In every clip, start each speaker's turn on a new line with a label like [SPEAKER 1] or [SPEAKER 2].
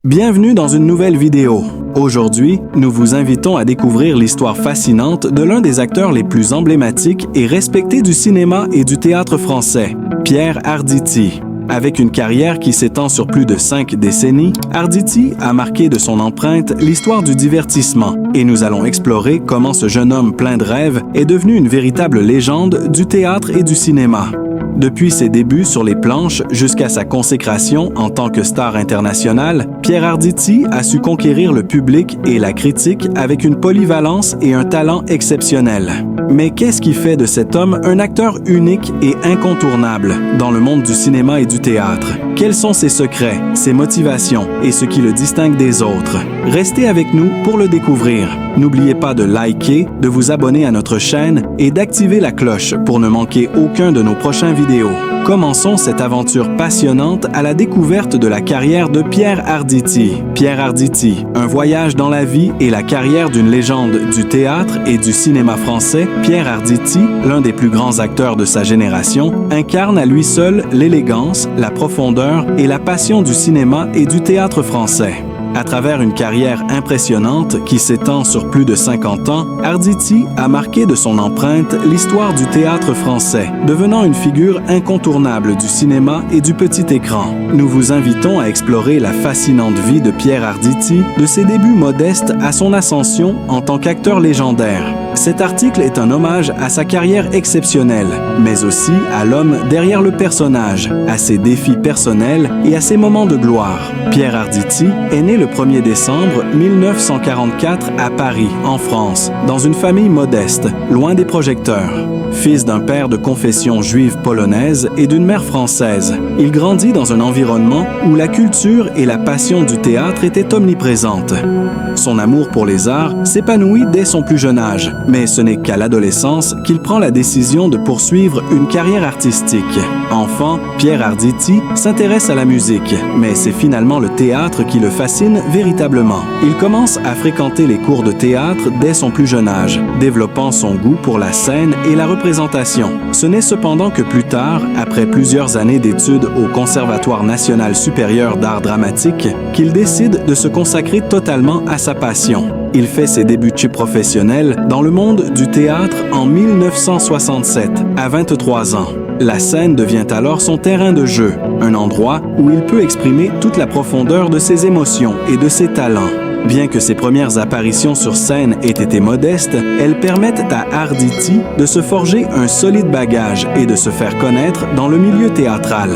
[SPEAKER 1] Bienvenue dans une nouvelle vidéo. Aujourd'hui, nous vous invitons à découvrir l'histoire fascinante de l'un des acteurs les plus emblématiques et respectés du cinéma et du théâtre français, Pierre Arditi. Avec une carrière qui s'étend sur plus de 5 décennies, Arditi a marqué de son empreinte l'histoire du divertissement et nous allons explorer comment ce jeune homme plein de rêves est devenu une véritable légende du théâtre et du cinéma. Depuis ses débuts sur les planches jusqu'à sa consécration en tant que star internationale, Pierre Arditi a su conquérir le public et la critique avec une polyvalence et un talent exceptionnels. Mais qu'est-ce qui fait de cet homme un acteur unique et incontournable dans le monde du cinéma et du théâtre? Quels sont ses secrets, ses motivations et ce qui le distingue des autres? Restez avec nous pour le découvrir. N'oubliez pas de liker, de vous abonner à notre chaîne et d'activer la cloche pour ne manquer aucun de nos prochaines vidéos. Commençons cette aventure passionnante à la découverte de la carrière de Pierre Arditi. Pierre Arditi, un voyage dans la vie et la carrière d'une légende du théâtre et du cinéma français, Pierre Arditi, l'un des plus grands acteurs de sa génération, incarne à lui seul l'élégance, la profondeur et la passion du cinéma et du théâtre français. À travers une carrière impressionnante qui s'étend sur plus de 50 ans, Arditi a marqué de son empreinte l'histoire du théâtre français, devenant une figure incontournable du cinéma et du petit écran. Nous vous invitons à explorer la fascinante vie de Pierre Arditi, de ses débuts modestes à son ascension en tant qu'acteur légendaire. Cet article est un hommage à sa carrière exceptionnelle, mais aussi à l'homme derrière le personnage, à ses défis personnels et à ses moments de gloire. Pierre Arditi est né le 1er décembre 1944 à Paris, en France, dans une famille modeste, loin des projecteurs. Fils d'un père de confession juive polonaise et d'une mère française, il grandit dans un environnement où la culture et la passion du théâtre étaient omniprésentes. Son amour pour les arts s'épanouit dès son plus jeune âge, mais ce n'est qu'à l'adolescence qu'il prend la décision de poursuivre une carrière artistique. Enfant, Pierre Arditi s'intéresse à la musique, mais c'est finalement le théâtre qui le fascine véritablement. Il commence à fréquenter les cours de théâtre dès son plus jeune âge, développant son goût pour la scène et la représentation. Ce n'est cependant que plus tard, après plusieurs années d'études au Conservatoire national supérieur d'art dramatique, qu'il décide de se consacrer totalement à sa passion. Il fait ses débuts professionnels dans le monde du théâtre en 1967, à 23 ans. La scène devient alors son terrain de jeu, un endroit où il peut exprimer toute la profondeur de ses émotions et de ses talents. Bien que ses premières apparitions sur scène aient été modestes, elles permettent à Arditi de se forger un solide bagage et de se faire connaître dans le milieu théâtral.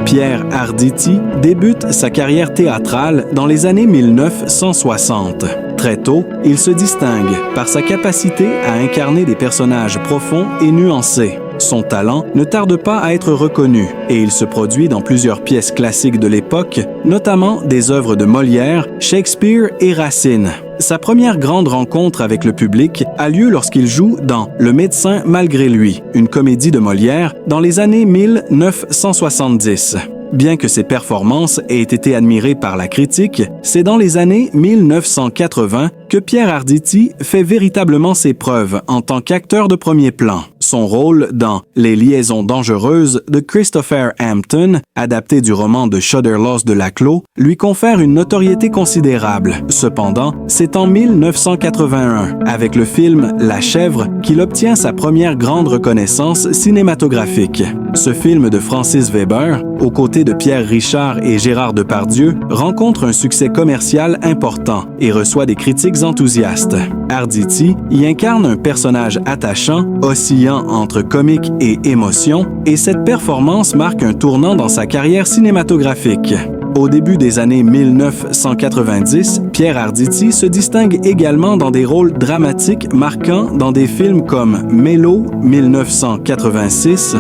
[SPEAKER 1] Pierre Arditi débute sa carrière théâtrale dans les années 1960. Très tôt, il se distingue par sa capacité à incarner des personnages profonds et nuancés. Son talent ne tarde pas à être reconnu et il se produit dans plusieurs pièces classiques de l'époque, notamment des œuvres de Molière, Shakespeare et Racine. Sa première grande rencontre avec le public a lieu lorsqu'il joue dans Le médecin malgré lui, une comédie de Molière dans les années 1970. Bien que ses performances aient été admirées par la critique, c'est dans les années 1980 que Pierre Arditi fait véritablement ses preuves en tant qu'acteur de premier plan. Son rôle dans Les liaisons dangereuses de Christopher Hampton, adapté du roman de Choderlos de Laclos, lui confère une notoriété considérable. Cependant, c'est en 1981, avec le film La chèvre, qu'il obtient sa première grande reconnaissance cinématographique. Ce film de Francis Weber, aux côtés de Pierre Richard et Gérard Depardieu, rencontre un succès commercial important et reçoit des critiques enthousiastes. Arditi y incarne un personnage attachant, oscillant entre comique et émotion, et cette performance marque un tournant dans sa carrière cinématographique. Au début des années 1990, Pierre Arditi se distingue également dans des rôles dramatiques marquants dans des films comme Mélo 1986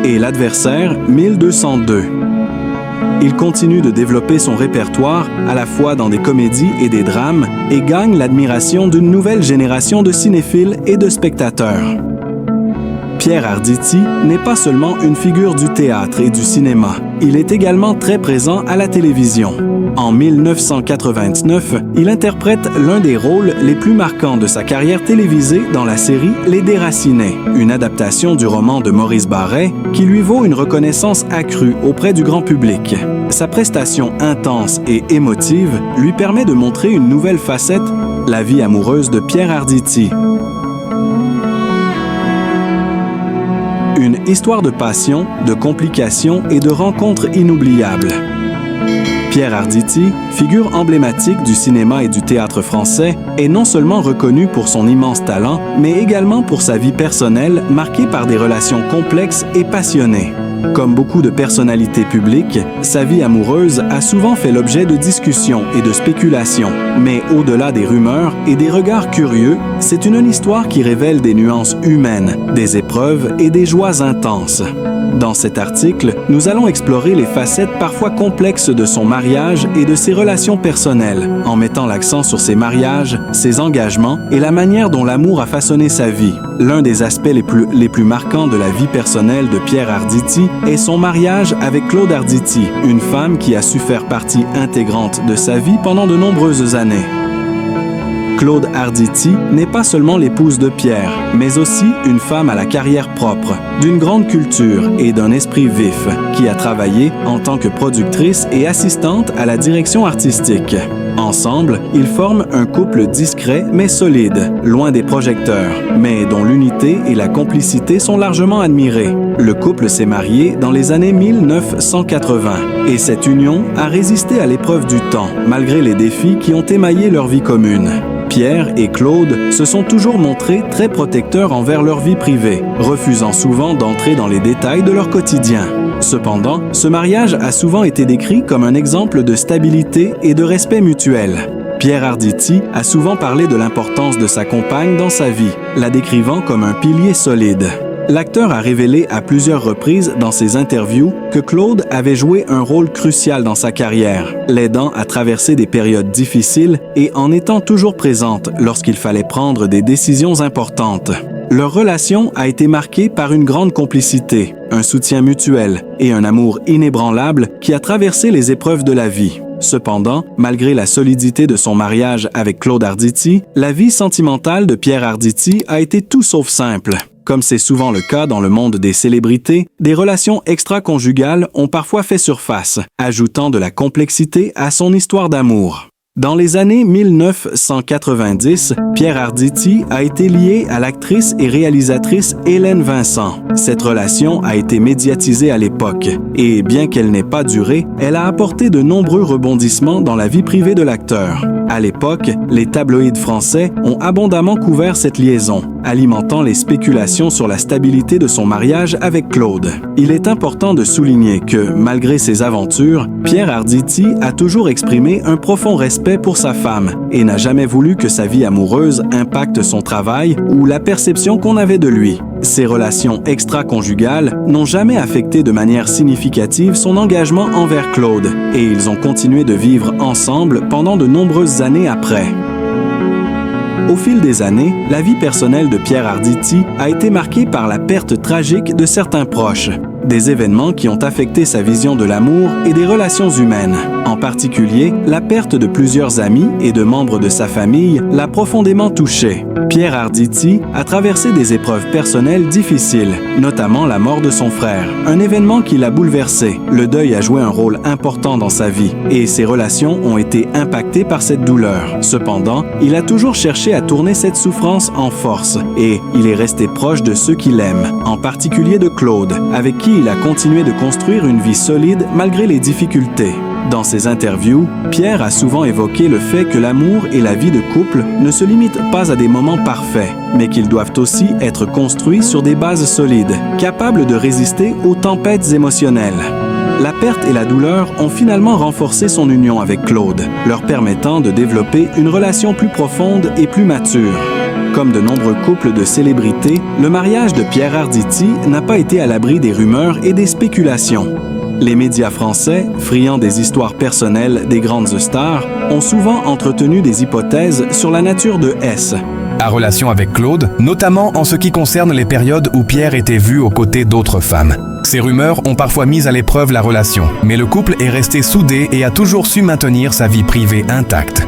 [SPEAKER 1] et L'adversaire 1202. Il continue de développer son répertoire à la fois dans des comédies et des drames et gagne l'admiration d'une nouvelle génération de cinéphiles et de spectateurs. Pierre Arditi n'est pas seulement une figure du théâtre et du cinéma, il est également très présent à la télévision. En 1989, il interprète l'un des rôles les plus marquants de sa carrière télévisée dans la série Les Déracinés, une adaptation du roman de Maurice Barrès qui lui vaut une reconnaissance accrue auprès du grand public. Sa prestation intense et émotive lui permet de montrer une nouvelle facette, la vie amoureuse de Pierre Arditi. Une histoire de passion, de complications et de rencontres inoubliables. Pierre Arditi, figure emblématique du cinéma et du théâtre français, est non seulement reconnu pour son immense talent, mais également pour sa vie personnelle marquée par des relations complexes et passionnées. Comme beaucoup de personnalités publiques, sa vie amoureuse a souvent fait l'objet de discussions et de spéculations. Mais au-delà des rumeurs et des regards curieux, c'est une histoire qui révèle des nuances humaines, des épreuves et des joies intenses. Dans cet article, nous allons explorer les facettes parfois complexes de son mariage et de ses relations personnelles, en mettant l'accent sur ses mariages, ses engagements et la manière dont l'amour a façonné sa vie. L'un des aspects les plus marquants de la vie personnelle de Pierre Arditi est son mariage avec Claude Arditi, une femme qui a su faire partie intégrante de sa vie pendant de nombreuses années. Claude Arditi n'est pas seulement l'épouse de Pierre, mais aussi une femme à la carrière propre, d'une grande culture et d'un esprit vif, qui a travaillé en tant que productrice et assistante à la direction artistique. Ensemble, ils forment un couple discret mais solide, loin des projecteurs, mais dont l'unité et la complicité sont largement admirées. Le couple s'est marié dans les années 1980 et cette union a résisté à l'épreuve du temps, malgré les défis qui ont émaillé leur vie commune. Pierre et Claude se sont toujours montrés très protecteurs envers leur vie privée, refusant souvent d'entrer dans les détails de leur quotidien. Cependant, ce mariage a souvent été décrit comme un exemple de stabilité et de respect mutuel. Pierre Arditi a souvent parlé de l'importance de sa compagne dans sa vie, la décrivant comme un pilier solide. L'acteur a révélé à plusieurs reprises dans ses interviews que Claude avait joué un rôle crucial dans sa carrière, l'aidant à traverser des périodes difficiles et en étant toujours présente lorsqu'il fallait prendre des décisions importantes. Leur relation a été marquée par une grande complicité, un soutien mutuel et un amour inébranlable qui a traversé les épreuves de la vie. Cependant, malgré la solidité de son mariage avec Claude Arditi, la vie sentimentale de Pierre Arditi a été tout sauf simple. Comme c'est souvent le cas dans le monde des célébrités, des relations extra-conjugales ont parfois fait surface, ajoutant de la complexité à son histoire d'amour. Dans les années 1990, Pierre Arditi a été lié à l'actrice et réalisatrice Hélène Vincent. Cette relation a été médiatisée à l'époque et, bien qu'elle n'ait pas duré, elle a apporté de nombreux rebondissements dans la vie privée de l'acteur. À l'époque, les tabloïds français ont abondamment couvert cette liaison, alimentant les spéculations sur la stabilité de son mariage avec Claude. Il est important de souligner que, malgré ses aventures, Pierre Arditi a toujours exprimé un profond respect pour sa femme et n'a jamais voulu que sa vie amoureuse impacte son travail ou la perception qu'on avait de lui. Ces relations extra-conjugales n'ont jamais affecté de manière significative son engagement envers Claude et ils ont continué de vivre ensemble pendant de nombreuses années après. Au fil des années, la vie personnelle de Pierre Arditi a été marquée par la perte tragique de certains proches, des événements qui ont affecté sa vision de l'amour et des relations humaines. En particulier, la perte de plusieurs amis et de membres de sa famille l'a profondément touché. Pierre Arditi a traversé des épreuves personnelles difficiles, notamment la mort de son frère, un événement qui l'a bouleversé. Le deuil a joué un rôle important dans sa vie et ses relations ont été impactées par cette douleur. Cependant, il a toujours cherché à tourner cette souffrance en force et il est resté proche de ceux qu'il aime, en particulier de Claude, avec qui il a continué de construire une vie solide malgré les difficultés. Dans ses interviews, Pierre a souvent évoqué le fait que l'amour et la vie de couple ne se limitent pas à des moments parfaits, mais qu'ils doivent aussi être construits sur des bases solides, capables de résister aux tempêtes émotionnelles. La perte et la douleur ont finalement renforcé son union avec Claude, leur permettant de développer une relation plus profonde et plus mature. Comme de nombreux couples de célébrités, le mariage de Pierre Arditi n'a pas été à l'abri des rumeurs et des spéculations. Les médias français, friands des histoires personnelles des grandes stars, ont souvent entretenu des hypothèses sur la nature de S.
[SPEAKER 2] à relation avec Claude, notamment en ce qui concerne les périodes où Pierre était vu aux côtés d'autres femmes. Ces rumeurs ont parfois mis à l'épreuve la relation, mais le couple est resté soudé et a toujours su maintenir sa vie privée intacte.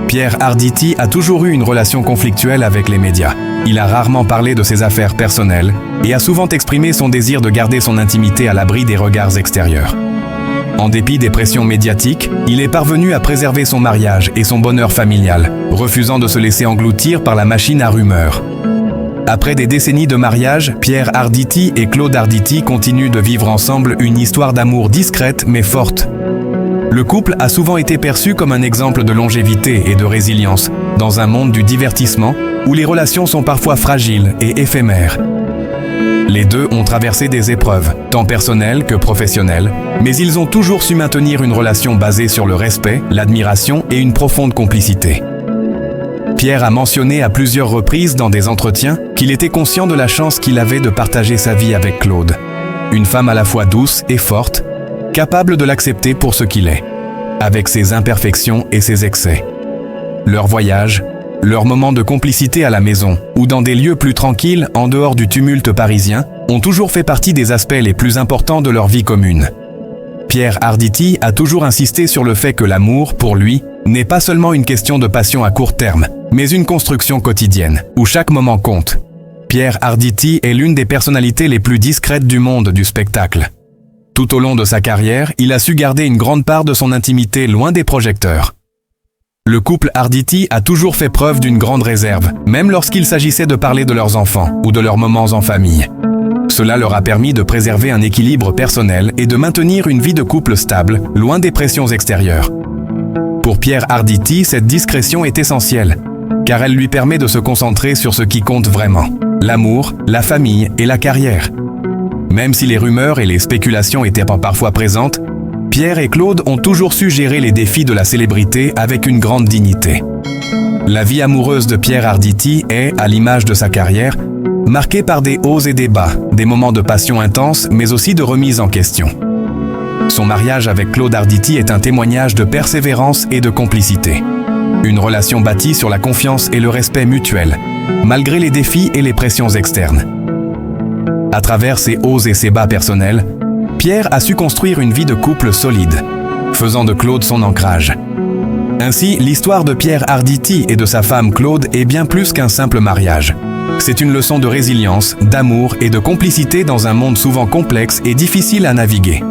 [SPEAKER 2] Pierre Arditi a toujours eu une relation conflictuelle avec les médias. Il a rarement parlé de ses affaires personnelles et a souvent exprimé son désir de garder son intimité à l'abri des regards extérieurs. En dépit des pressions médiatiques, il est parvenu à préserver son mariage et son bonheur familial, refusant de se laisser engloutir par la machine à rumeurs. Après des décennies de mariage, Pierre Arditi et Claude Arditi continuent de vivre ensemble une histoire d'amour discrète mais forte. Le couple a souvent été perçu comme un exemple de longévité et de résilience, dans un monde du divertissement où les relations sont parfois fragiles et éphémères. Les deux ont traversé des épreuves, tant personnelles que professionnelles, mais ils ont toujours su maintenir une relation basée sur le respect, l'admiration et une profonde complicité. Pierre a mentionné à plusieurs reprises dans des entretiens qu'il était conscient de la chance qu'il avait de partager sa vie avec Claude. Une femme à la fois douce et forte, capable de l'accepter pour ce qu'il est, avec ses imperfections et ses excès. Leurs voyages, leurs moments de complicité à la maison ou dans des lieux plus tranquilles en dehors du tumulte parisien ont toujours fait partie des aspects les plus importants de leur vie commune. Pierre Arditi a toujours insisté sur le fait que l'amour, pour lui, n'est pas seulement une question de passion à court terme, mais une construction quotidienne, où chaque moment compte. Pierre Arditi est l'une des personnalités les plus discrètes du monde du spectacle. Tout au long de sa carrière, il a su garder une grande part de son intimité loin des projecteurs. Le couple Arditi a toujours fait preuve d'une grande réserve, même lorsqu'il s'agissait de parler de leurs enfants ou de leurs moments en famille. Cela leur a permis de préserver un équilibre personnel et de maintenir une vie de couple stable, loin des pressions extérieures. Pour Pierre Arditi, cette discrétion est essentielle, car elle lui permet de se concentrer sur ce qui compte vraiment, l'amour, la famille et la carrière. Même si les rumeurs et les spéculations étaient parfois présentes, Pierre et Claude ont toujours su gérer les défis de la célébrité avec une grande dignité. La vie amoureuse de Pierre Arditi est, à l'image de sa carrière, marquée par des hauts et des bas, des moments de passion intense, mais aussi de remise en question. Son mariage avec Claude Arditi est un témoignage de persévérance et de complicité. Une relation bâtie sur la confiance et le respect mutuel, malgré les défis et les pressions externes. À travers ses hauts et ses bas personnels, Pierre a su construire une vie de couple solide, faisant de Claude son ancrage. Ainsi, l'histoire de Pierre Arditi et de sa femme Claude est bien plus qu'un simple mariage. C'est une leçon de résilience, d'amour et de complicité dans un monde souvent complexe et difficile à naviguer.